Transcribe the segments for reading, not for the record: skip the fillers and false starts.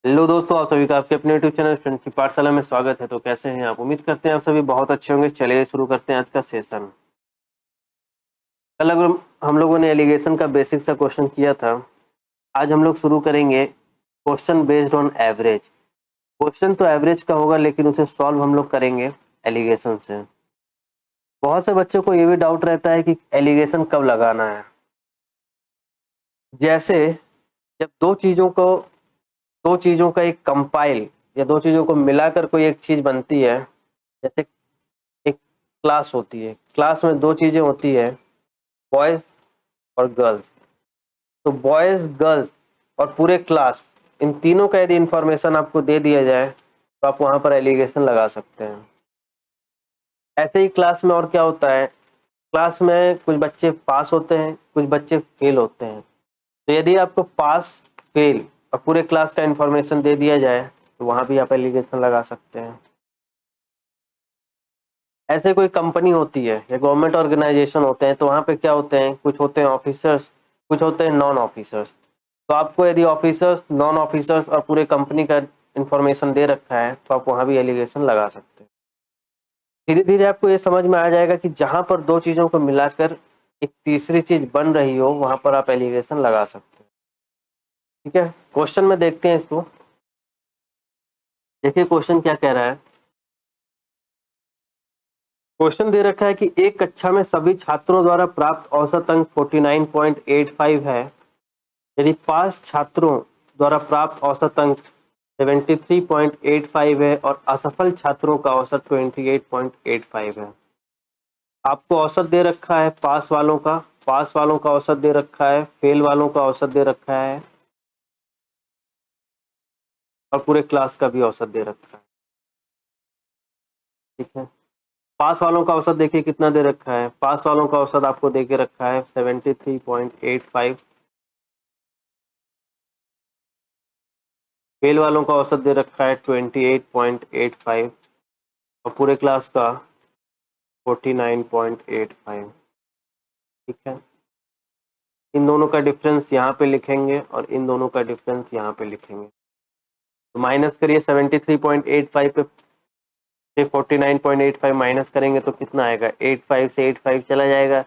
Hello दोस्तों, आप सभी का आपके अपने यूट्यूब चैनल स्टूडेंट की पाठशाला में स्वागत है। तो कैसे हैं आप? उम्मीद करते हैं आप सभी बहुत अच्छे होंगे। चलिए शुरू करते हैं आज का सेशन। कल अगर हम लोगों ने एलिगेशन का बेसिक सा क्वेश्चन किया था, आज हम लोग शुरू करेंगे question based on average. Question तो एवरेज का होगा लेकिन उसे सॉल्व हम लोग करेंगे एलिगेशन से। बहुत से बच्चों को ये भी डाउट रहता है कि एलिगेशन कब लगाना है। जैसे जब दो चीजों का एक कंपाइल या दो चीजों को मिलाकर कोई एक चीज बनती है। जैसे एक क्लास होती है, क्लास में दो चीजें होती है, बॉयज और गर्ल्स। तो बॉयज गर्ल्स और पूरे क्लास, इन तीनों का यदि इंफॉर्मेशन आपको दे दिया जाए तो आप वहां पर एलिगेशन लगा सकते हैं। ऐसे ही क्लास में और क्या होता है, क्लास में कुछ बच्चे पास होते हैं, कुछ बच्चे फेल होते हैं। तो यदि आपको पास, फेल और पूरे क्लास का इंफॉर्मेशन दे दिया जाए तो वहां भी आप एलिगेशन लगा सकते हैं। ऐसे कोई कंपनी होती है या गवर्नमेंट ऑर्गेनाइजेशन होते हैं, तो वहाँ पे क्या होते हैं, कुछ होते हैं ऑफिसर्स, कुछ होते हैं नॉन ऑफिसर्स। तो आपको यदि ऑफिसर्स, नॉन ऑफिसर्स और पूरे कंपनी का इंफॉर्मेशन दे रखा है तो आप वहाँ भी एलिगेशन लगा सकते हैं। धीरे धीरे आपको ये समझ में आ जाएगा कि जहाँ पर दो चीज़ों को मिलाकर एक तीसरी चीज बन रही हो वहाँ पर आप एलिगेशन लगा सकते हैं। ठीक है, क्वेश्चन में देखते हैं इसको। देखिए क्वेश्चन क्या कह रहा है। क्वेश्चन दे रखा है कि एक कक्षा में सभी छात्रों द्वारा प्राप्त औसत अंक 49.85 है। यदि पास छात्रों द्वारा प्राप्त औसत अंक 73.85 है और असफल छात्रों का औसत 28.85 है। आपको औसत दे रखा है पास वालों का औसत दे रखा है, फेल वालों का औसत दे रखा है और पूरे क्लास का भी औसत दे रखा है। ठीक है, पास वालों का औसत देखिए कितना दे रखा है। पास वालों का औसत आपको दे के रखा है 73.85। फेल वालों का औसत दे रखा है 28.85 और पूरे क्लास का 49.85। ठीक है, इन दोनों का डिफरेंस यहाँ पे लिखेंगे और इन दोनों का डिफरेंस यहाँ पे लिखेंगे। तो माइनस करिए 73.85 पे से 49.85 माइनस करेंगे तो कितना आएगा, 85 से 85 चला जाएगा,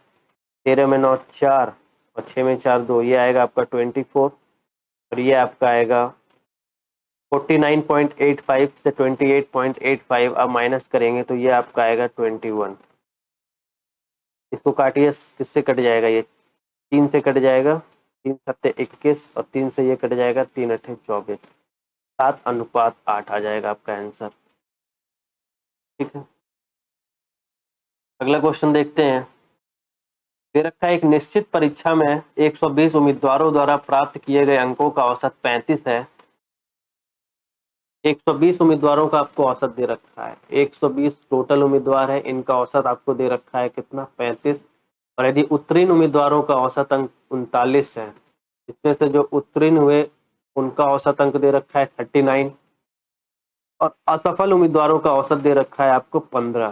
13 में 9 4 और 6 में 4 2, ये आएगा आपका 24 और ये आपका आएगा 49.85 से 28.85 अब माइनस करेंगे तो ये आपका आएगा 21। इसको काटिए, किससे कट जाएगा, ये 3 से कट जाएगा, 3 सत्ते 21 और 3 से ये कट जाएगा, 3 अट्ठे 24, 7:8 आ जाएगा आपका आंसर। ठीक है, अगला क्वेश्चन देखते हैं। दे रखा है एक निश्चित परीक्षा में 120 उम्मीदवारों द्वारा प्राप्त किए गए अंकों का औसत 35 है। 120 उम्मीदवारों का आपको औसत दे रखा है, 120 टोटल उम्मीदवार है, इनका औसत आपको दे रखा है कितना, 35। और यदि उत्तीर्ण उम्मीदवारों का औसत अंक 39 है, इसमें से जो उत्तीर्ण हुए उनका औसत अंक दे रखा है 39 और असफल उम्मीदवारों का औसत दे रखा है आपको 15।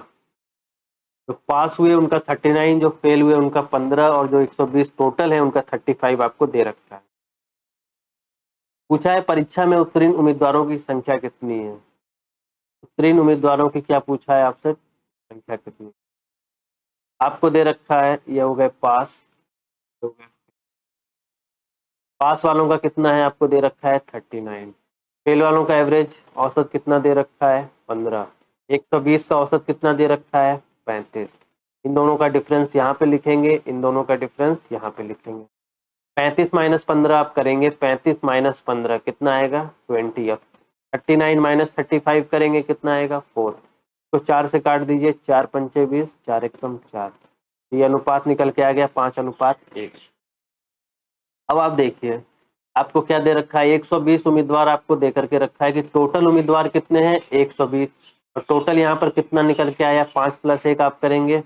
जो पास हुए उनका 39, जो फेल हुए उनका 15 और जो 120 टोटल है उनका 35 आपको दे रखा है। पूछा है परीक्षा में उत्तीर्ण उम्मीदवारों की संख्या कितनी है। उत्तीर्ण उम्मीदवारों की क्या पूछा है आपसे, संख्या कितनी आपको दे रखा है, ये हो गए पास, हो गए। पास वालों का कितना है आपको दे रखा है 39। फेल वालों का एवरेज औसत कितना दे रखा है 15। 120 का औसत कितना दे रखा है 35। इन दोनों का डिफरेंस यहाँ पे लिखेंगे, इन दोनों का डिफरेंस यहाँ पे लिखेंगे। 35 माइनस 15 आप करेंगे, 35 माइनस 15 कितना आएगा 20। अब 39 माइनस 35 करेंगे कितना आएगा 4। तो 4 से काट दीजिए, 4 पंचे 20, 4 एकम 4, ये अनुपात निकल के आ गया 5:1। अब आप देखिए आपको क्या दे रखा है, 120 उम्मीदवार आपको दे करके रखा है कि टोटल उम्मीदवार कितने हैं 120 और टोटल यहाँ पर कितना निकल के आया, 5 + 1 आप करेंगे,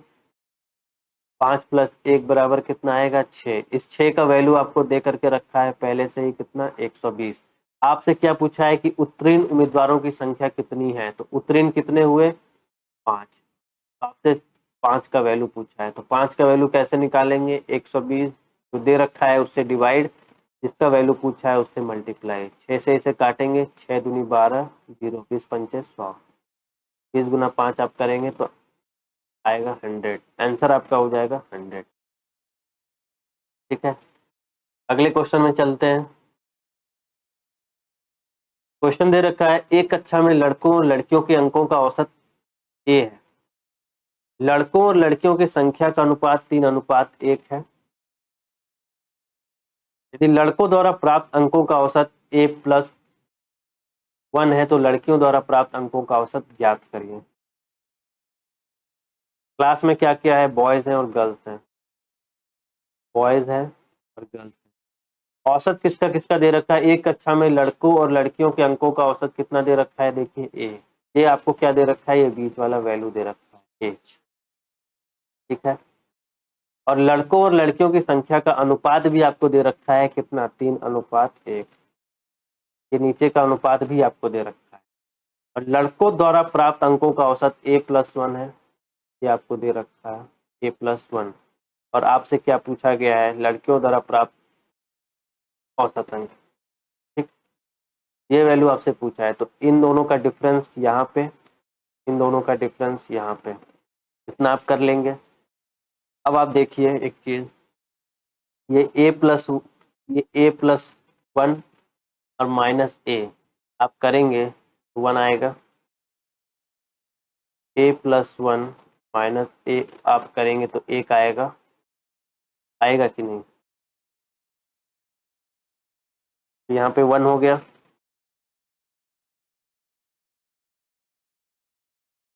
5 + 1 बराबर कितना आएगा 6। इस 6 का वैल्यू आपको दे करके रखा है पहले से ही कितना 120। आपसे क्या पूछा है कि उत्तीर्ण उम्मीदवारों की संख्या कितनी है, तो उत्तीर्ण कितने हुए 5। आपसे 5 का वैल्यू पूछा है, तो 5 का वैल्यू कैसे निकालेंगे, 120 जो दे रखा है उससे डिवाइड, जिसका वैल्यू पूछा है उससे मल्टीप्लाई। 6 से इसे काटेंगे, 6 दूनी 12, 0, 20 पंचे 100, 20 गुना 5 आप करेंगे तो आएगा 100। आंसर आपका हो जाएगा 100। ठीक है, अगले क्वेश्चन में चलते हैं। क्वेश्चन दे रखा है एक कक्षा में लड़कों और लड़कियों के अंकों का औसत ए है। लड़कों और लड़कियों की संख्या का अनुपात 3:1 है। यदि लड़कों द्वारा प्राप्त अंकों का औसत A+1 है तो लड़कियों द्वारा प्राप्त अंकों का औसत ज्ञात करिए। क्लास में क्या क्या है, बॉयज हैं और गर्ल्स हैं, बॉयज हैं और गर्ल्स हैं। औसत किसका किसका दे रखा है, एक कक्षा में लड़कों और लड़कियों के अंकों का औसत कितना दे रखा है, देखिए ए। ये आपको क्या दे रखा है, ये बीच वाला वैल्यू दे रखा है ए। ठीक है, और लड़कों और लड़कियों की संख्या का अनुपात भी आपको दे रखा है कितना, 3:1। ये नीचे का अनुपात भी आपको दे रखा है। और लड़कों द्वारा प्राप्त अंकों का औसत A+1 है, ये आपको दे रखा है A+1। और आपसे क्या पूछा गया है, लड़कियों द्वारा प्राप्त औसत अंक। ठीक, ये वैल्यू आपसे पूछा है, तो इन दोनों का डिफरेंस यहाँ पे, इन दोनों का डिफरेंस यहाँ पे, इतना आप कर लेंगे। अब आप देखिए एक चीज, ये A+1 और -A आप करेंगे तो 1 आएगा। A+1 -A आप करेंगे तो 1 आएगा, आएगा कि नहीं। तो यहाँ पे 1 हो गया,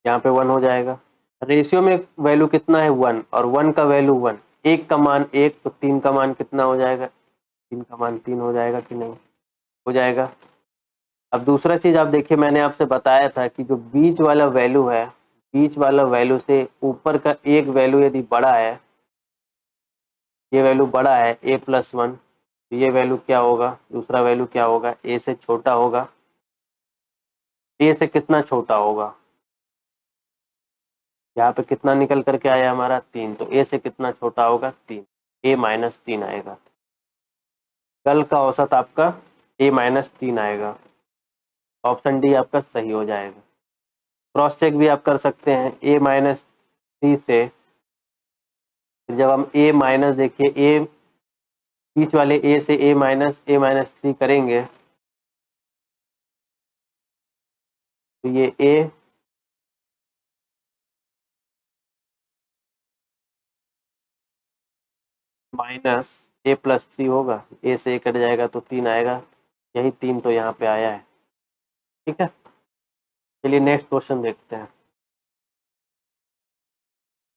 यहाँ पे 1 हो जाएगा। रेशियो में वैल्यू कितना है 1, और 1 का वैल्यू 1, 1 का मान 1, तो 3 का मान कितना हो जाएगा, 3 का मान 3 हो जाएगा कि नहीं, हो जाएगा। अब दूसरा चीज आप देखिए, मैंने आपसे बताया था कि जो बीच वाला वैल्यू है, बीच वाला वैल्यू से ऊपर का एक वैल्यू यदि बड़ा है, ये वैल्यू बड़ा है A+1, तो ये वैल्यू क्या होगा, दूसरा वैल्यू क्या होगा, ए से छोटा होगा। ए से कितना छोटा होगा, यहाँ पे कितना निकल करके आया हमारा 3, तो ए से कितना छोटा होगा 3, A-3 आएगा। कल का औसत आपका A-3 आएगा। ऑप्शन डी आपका सही हो जाएगा। क्रॉस चेक भी आप कर सकते हैं, A-3 से जब हम A- देखिए ए बीच वाले ए से A-3 करेंगे तो ये A -A+3 होगा, ए से ए कट जाएगा तो 3 आएगा, यही 3 तो यहाँ पे आया है। ठीक है, चलिए नेक्स्ट क्वेश्चन देखते हैं।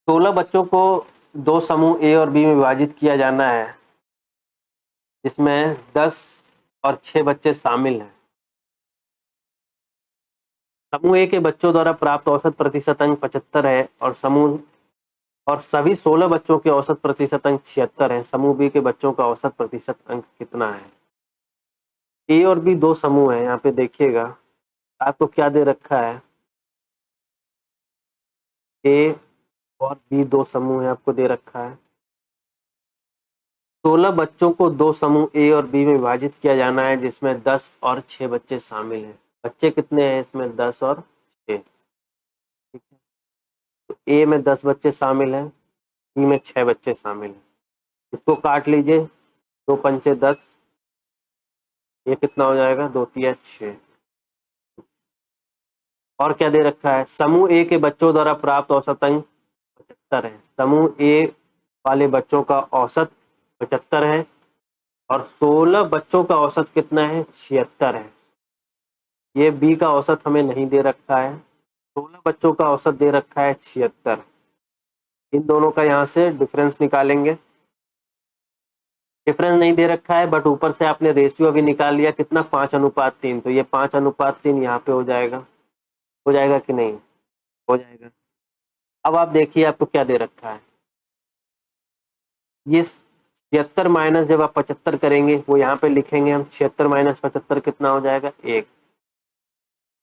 16 बच्चों को दो समूह ए और बी में विभाजित किया जाना है, जिसमें 10 और 6 बच्चे शामिल हैं। समूह ए के बच्चों द्वारा प्राप्त औसत प्रतिशत अंक 75 है और सभी 16 बच्चों के औसत प्रतिशत अंक 76 है। समूह बी के बच्चों का औसत प्रतिशत अंक कितना है। ए और बी दो समूह है, यहाँ पे देखिएगा आपको क्या दे रखा है, ए और बी दो समूह है, आपको दे रखा है। 16 बच्चों को दो समूह ए और बी में विभाजित किया जाना है, जिसमें 10 और 6 बच्चे शामिल हैं। बच्चे कितने हैं इसमें, 10 और 6। ठीक है, तो ए में 10 बच्चे शामिल हैं, बी में 6 बच्चे शामिल हैं। इसको काट लीजिए, 2 पंचे 10, ये कितना हो जाएगा, 2 तिया 6। और क्या दे रखा है, समूह ए के बच्चों द्वारा प्राप्त औसत अंक 75 है। समूह ए वाले बच्चों का औसत 75 है और 16 बच्चों का औसत कितना है, 76 है। ये बी का औसत हमें नहीं दे रखा है, 16 बच्चों का औसत दे रखा है 76। इन दोनों का यहाँ से डिफरेंस निकालेंगे। डिफरेंस नहीं दे रखा है बट ऊपर से आपने रेशियो अभी निकाल लिया कितना, 5:3, तो ये 5:3 यहाँ पे हो जाएगा कि नहीं, हो जाएगा। अब आप देखिए आपको क्या दे रखा है, ये 76 माइनस जब आप 75 करेंगे वो यहाँ पे लिखेंगे हम, 76 माइनस 75 कितना हो जाएगा, 1।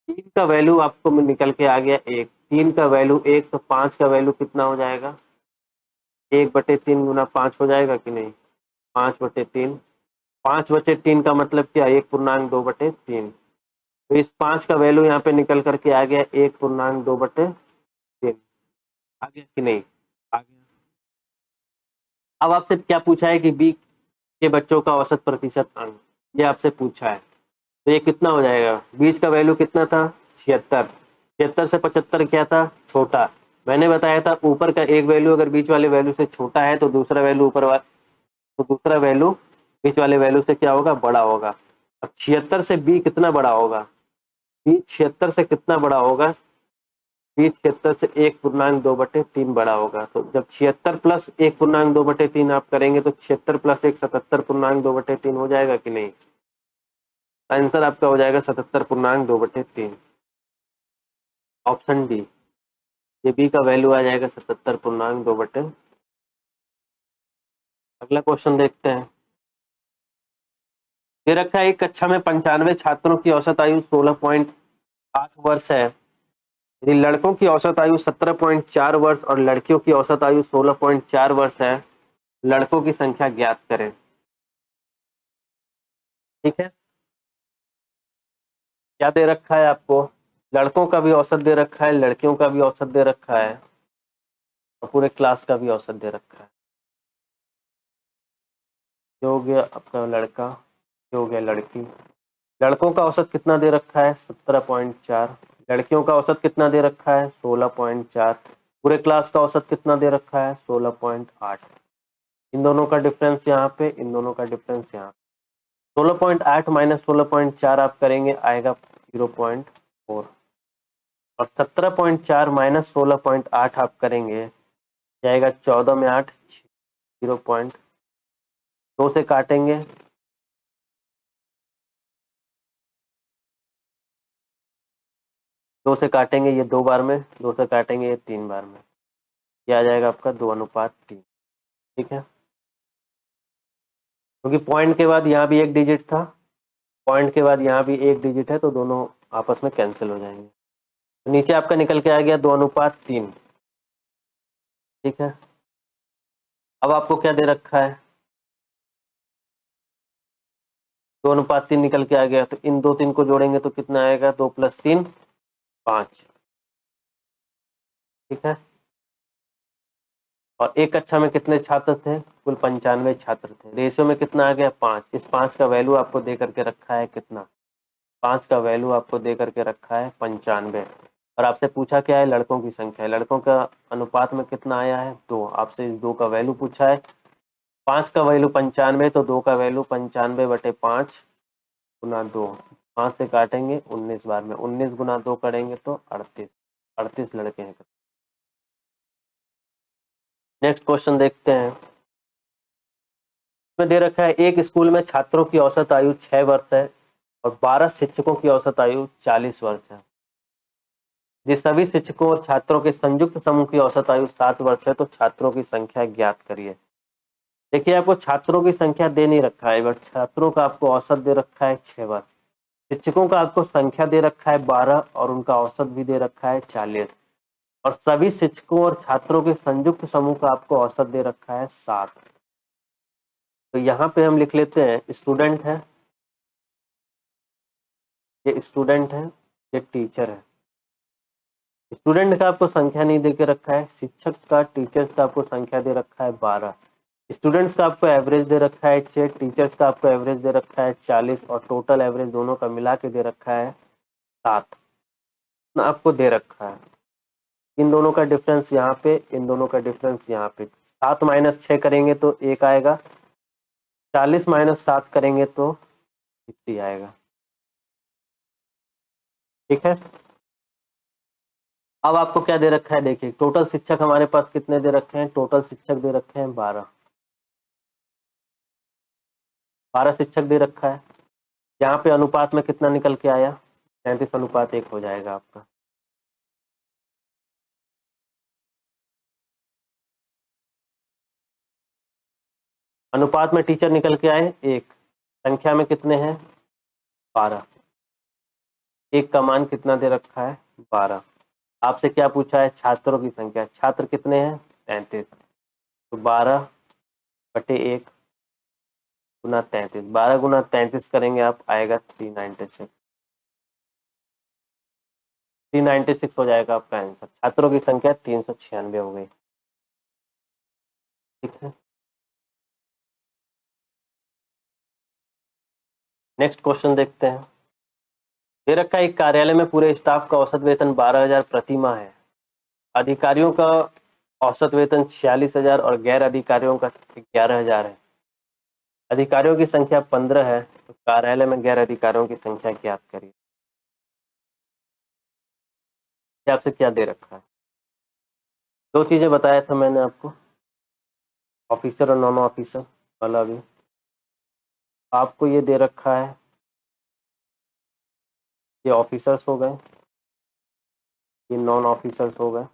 3 का वैल्यू आपको निकल के आ गया 1, 3 का वैल्यू 1, तो 5 का वैल्यू कितना हो जाएगा, 1/3 गुना 5 हो जाएगा कि नहीं, 5/3। 5/3 का मतलब क्या, 1.2/3। तो इस 5 का वैल्यू यहाँ पे निकल करके आ गया 1.2/3। आ गया कि नहीं, आ गया। अब आपसे क्या पूछा है कि बी के बच्चों का औसत प्रतिशत अंक, ये आपसे पूछा है। तो ये कितना हो जाएगा, बीच का वैल्यू कितना था 76, 76 से 75 क्या था छोटा। मैंने बताया था ऊपर का एक वैल्यू अगर बीच वाले वैल्यू से छोटा है तो दूसरा वैल्यू ऊपर वाला, तो दूसरा वैल्यू बीच वाले वैल्यू से क्या होगा, बड़ा होगा। अब 76 से बी कितना बड़ा होगा, बी 76 से कितना बड़ा होगा, बी 76 से 1.2/3 बड़ा होगा। तो जब 76 प्लस 1.2/3 आप करेंगे तो 76 प्लस 1 77.2/3 हो जाएगा कि नहीं। आंसर आपका हो जाएगा 77.2/3, ऑप्शन डी। ये बी का वैल्यू आ जाएगा 77.2/। अगला क्वेश्चन देखते हैं। दे रखा है एक कक्षा में 95 छात्रों की औसत आयु 16.8 वर्ष है। यदि लड़कों की औसत आयु 17.4 वर्ष और लड़कियों की औसत आयु 16.4 वर्ष है, लड़कों की संख्या ज्ञात करें। ठीक है, क्या दे रखा है आपको, लड़कों का भी औसत दे रखा है, लड़कियों का भी औसत दे रखा है और पूरे क्लास का भी औसत दे रखा है। ये हो गया आपका लड़का, ये हो गया लड़की। लड़कों का औसत कितना दे रखा है 17.4, लड़कियों का औसत कितना दे रखा है 16.4, पूरे क्लास का औसत कितना दे रखा है 16.8। इन दोनों का डिफरेंस यहाँ पे, इन दोनों का डिफरेंस यहाँ पे। 16.8 माइनस 16.4 आप करेंगे आएगा 0.4, और 17.4 माइनस 16.8 आप करेंगे जाएगा 14 में 8 0.2 से काटेंगे, 2 से काटेंगे ये 2 बार में, 2 से काटेंगे ये 3 बार में, ये आ जाएगा आपका 2:3। ठीक है, क्योंकि पॉइंट के बाद यहाँ भी एक डिजिट था, पॉइंट के बाद यहाँ भी एक डिजिट है, तो दोनों आपस में कैंसिल हो जाएंगे। तो नीचे आपका निकल के आ गया 2:3। ठीक है, अब आपको क्या दे रखा है 2:3 निकल के आ गया, तो इन 2 3 को जोड़ेंगे तो कितना आएगा, 2 + 3 5। ठीक है, और एक कक्षा में कितने छात्र थे, कुल 95 छात्र थे। रेशियो में कितना आ गया 5। इस 5 का वैल्यू आपको दे करके रखा है कितना, 5 का वैल्यू आपको दे करके रखा है 95। और आपसे पूछा क्या है, लड़कों की संख्या है, लड़कों का अनुपात में कितना आया है 2। आपसे इस 2 का वैल्यू पूछा है, 5 का वैल्यू 95, तो 2 का वैल्यू 95/5 गुना 2, 5 से काटेंगे 19 बार में, 19 गुना 2 करेंगे तो 38, 38 लड़के हैं। नेक्स्ट क्वेश्चन देखते हैं। में दे रखा है एक स्कूल में छात्रों की औसत आयु 6 वर्ष है और 12 शिक्षकों की औसत आयु 40 वर्ष है। यदि सभी शिक्षकों और छात्रों के संयुक्त समूह की औसत आयु 7 वर्ष है तो छात्रों की संख्या ज्ञात करिए। देखिए आपको छात्रों की संख्या दे नहीं रखा है, बट छात्रों का आपको औसत दे रखा है 6 वर्ष, शिक्षकों का आपको संख्या दे रखा है 12 और उनका औसत भी दे रखा है 40, और सभी शिक्षकों और छात्रों के संयुक्त समूह का आपको औसत दे रखा है 7। तो यहाँ पे हम लिख लेते हैं स्टूडेंट है, ये स्टूडेंट है, ये टीचर है। स्टूडेंट का आपको संख्या नहीं दे के रखा है, शिक्षक का टीचर्स का आपको संख्या दे रखा है 12, स्टूडेंट्स का आपको एवरेज दे रखा है 6, टीचर्स का आपको एवरेज दे रखा है 40 और टोटल एवरेज दोनों का मिला के दे रखा है 7 आपको दे रखा है। इन दोनों का डिफरेंस यहाँ पे, इन दोनों का डिफरेंस यहाँ पे, 7 माइनस 6 करेंगे तो 1 आएगा, 40 माइनस 7 करेंगे तो 50 आएगा। ठीक है, अब आपको क्या दे रखा है, देखिए टोटल शिक्षक हमारे पास कितने दे रखे हैं, टोटल शिक्षक दे रखे हैं 12, 12 शिक्षक दे रखा है। यहाँ पे अनुपात में कितना निकल के आया 33:1 हो जाएगा आपका। अनुपात में टीचर निकल के आए 1, संख्या में कितने हैं 12, एक का मान कितना दे रखा है 12। आपसे क्या पूछा है, छात्रों की संख्या, छात्र कितने हैं 33, तो 12/1 गुना 33, 12 गुना 33 करेंगे आप, आएगा 396। 396 हो जाएगा आपका आंसर। छात्रों की संख्या 396 हो गई। ठीक है, नेक्स्ट क्वेश्चन देखते हैं। दे रखा है एक कार्यालय में पूरे स्टाफ का औसत वेतन 12,000 प्रति माह है। अधिकारियों का औसत वेतन 46,000 और गैर अधिकारियों का 11,000 है। अधिकारियों की संख्या 15 है, तो कार्यालय में गैर अधिकारियों की संख्या ज्ञात करिए। आपसे क्या दे रखा है? दो चीजें बताया था मैंने आपको, ऑफिसर और नॉन ऑफिसर वाला भी। आपको ये दे रखा है, ये ऑफिसर्स हो गए, ये नॉन ऑफिसर्स हो गए।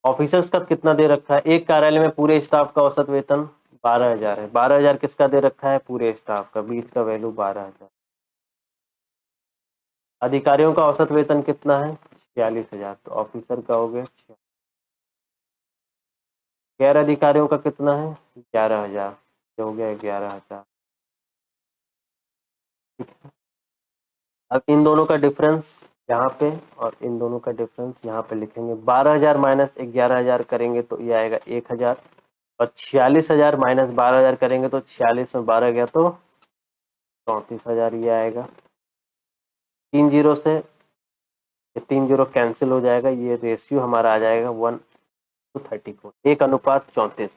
ऑफिसर्स का कितना दे रखा है? एक कार्यालय में पूरे स्टाफ का औसत वेतन 12,000 है। 12,000 किसका दे रखा है? पूरे स्टाफ का, 20 का वैल्यू 12,000। अधिकारियों का औसत वेतन कितना है? 46,000, तो ऑफिसर का हो गया 46। गैर अधिकारियों का कितना है? 11,000, हो गया 11,000। अब इन दोनों का डिफरेंस यहाँ पे और इन दोनों का डिफरेंस यहाँ पे लिखेंगे। 12,000 माइनस 11,000 करेंगे तो ये आएगा 1,000, और 46,000 माइनस 12,000 करेंगे तो 46 में 12 गया तो 34,000 ये आएगा। 3 जीरो से ये 3 जीरो कैंसिल हो जाएगा, ये रेशियो हमारा आ जाएगा 1:34, 1:34।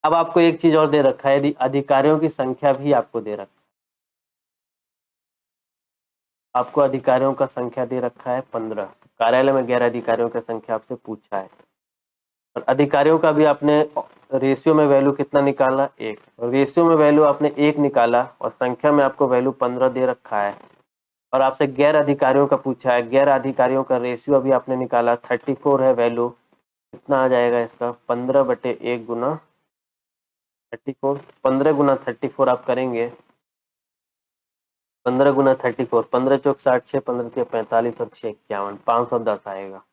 अब आपको एक चीज और दे रखा है, यदि अधिकारियों की संख्या भी आपको दे रखा है। आपको अधिकारियों का संख्या दे रखा है 15। कार्यालय में गैर अधिकारियों की संख्या आपसे पूछा है, और अधिकारियों का भी आपने रेशियो में वैल्यू कितना निकाला? 1। रेशियो में वैल्यू आपने 1 निकाला और संख्या में आपको वैल्यू 15 दे रखा है, और आपसे गैर अधिकारियों का पूछा है। गैर अधिकारियों का रेशियो अभी आपने निकाला 34 है वैल्यू, कितना आ जाएगा इसका? 15/1 गुना 34। 15 गुना 34 आप करेंगे, 15 गुना 34, 15 चौक 60, 6 15 के 45 और 6 51, 510 आएगा।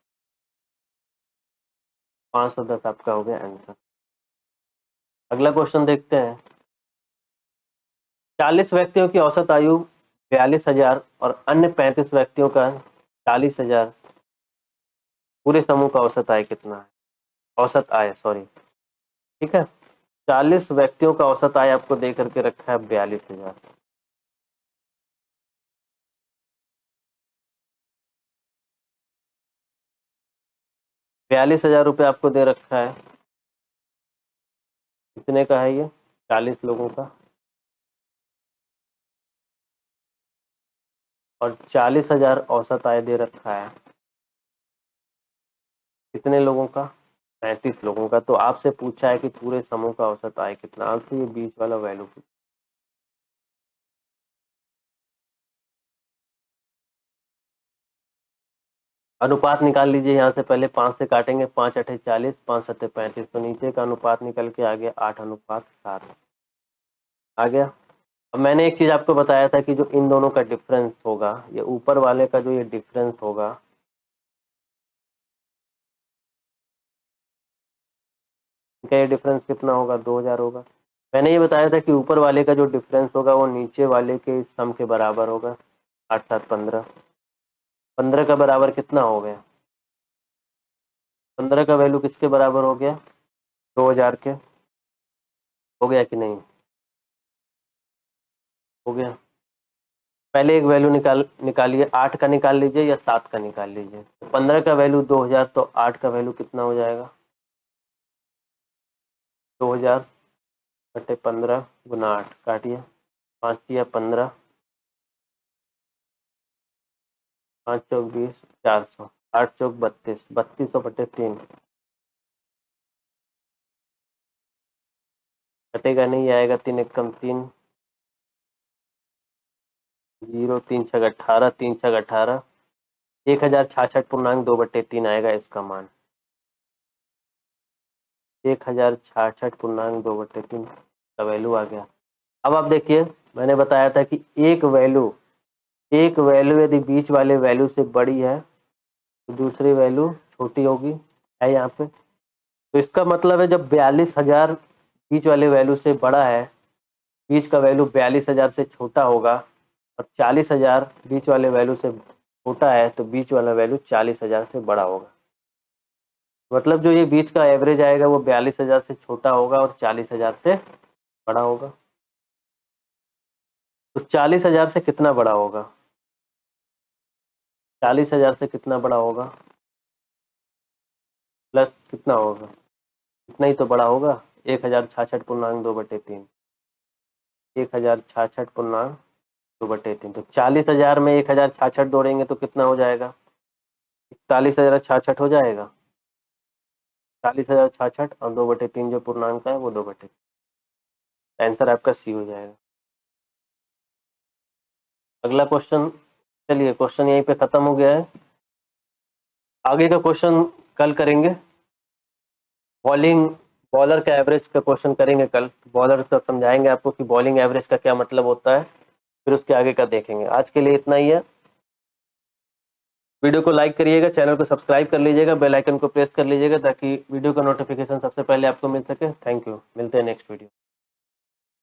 510 आपका हो गया आंसर। अगला क्वेश्चन देखते हैं। 40 व्यक्तियों की औसत आयु 42,000 और अन्य 35 व्यक्तियों का 40,000, पूरे समूह का औसत आय कितना है? औसत आय, सॉरी, ठीक है। 40 व्यक्तियों का औसत आय आपको दे करके रखा है 42,000। 42,000 रुपये आपको दे रखा है। कितने का है ये? 40 लोगों का, और 40,000 औसत आय दे रखा है। कितने लोगों का? 35 लोगों का। तो आपसे पूछा है कि पूरे समूह का औसत आय कितना। आपसे ये बीच वाला वैल्यू पूछा। अनुपात निकाल लीजिए। यहाँ से पहले 5 से काटेंगे, 5 अठे 40, 5 सत्ते 35, तो नीचे का अनुपात निकल के आ गया 8:7 आ गया। अब मैंने एक चीज आपको बताया था कि जो इन दोनों का डिफरेंस होगा, ये ऊपर वाले का जो ये डिफरेंस होगा, इनका ये डिफरेंस कितना होगा? 2,000 होगा। मैंने ये बताया था कि ऊपर वाले का जो डिफरेंस होगा वो नीचे वाले के सम के बराबर होगा। 8 7 15, 15 का बराबर कितना हो गया? 15 का वैल्यू किसके बराबर हो गया? 2,000 के। हो गया कि नहीं? हो गया। पहले एक वैल्यू निकालिए, 8 का निकाल लीजिए या 7 का निकाल लीजिए। 15 का वैल्यू 2,000, तो 8 का वैल्यू कितना हो जाएगा? 2,000/15 गुना 8, काटिए। 5 या 15, 5 चौक 20, 400, 8 चौक 32, 3200/3 कटेगा नहीं, आएगा 3 एकम 3, 0 3 छग 18, 3 छग 18, 1066.2/3 आएगा इसका मान। 1066.2/3 का वैल्यू आ गया। अब आप देखिए, मैंने बताया था कि एक वैल्यू यदि बीच वाले वैल्यू से बड़ी है तो दूसरी वैल्यू छोटी होगी, है यहाँ पे। तो इसका मतलब है जब 42,000 बीच वाले वैल्यू से बड़ा है, बीच का वैल्यू 42,000 से छोटा होगा, और 40,000 बीच वाले वैल्यू से छोटा है तो बीच वाला वैल्यू 40,000 से बड़ा होगा। मतलब जो ये बीच का एवरेज आएगा वो 42,000 से छोटा होगा और 40,000 से बड़ा होगा। तो 40,000 से कितना बड़ा होगा? 40,000 से कितना बड़ा होगा? प्लस कितना होगा? इतना ही तो बड़ा होगा, 1066.2/3, 1066.2/3। तो 40,000 में 1066 जोड़ेंगे तो कितना हो जाएगा? 41,066 हो जाएगा। 40,066 और 2/3 जो पूर्णांक है वो 2/3। आंसर आपका सी हो जाएगा। अगला क्वेश्चन, चलिए क्वेश्चन यहीं पे खत्म हो गया है। आगे का क्वेश्चन कल करेंगे। बॉलिंग बॉलर का एवरेज का क्वेश्चन करेंगे कल। बॉलर का समझाएंगे आपको कि बॉलिंग एवरेज का क्या मतलब होता है, फिर उसके आगे का देखेंगे। आज के लिए इतना ही है। वीडियो को लाइक करिएगा, चैनल को सब्सक्राइब कर लीजिएगा, बेल आइकन को प्रेस कर लीजिएगा ताकि वीडियो का नोटिफिकेशन सबसे पहले आपको मिल सके। थैंक यू, मिलते हैं नेक्स्ट वीडियो।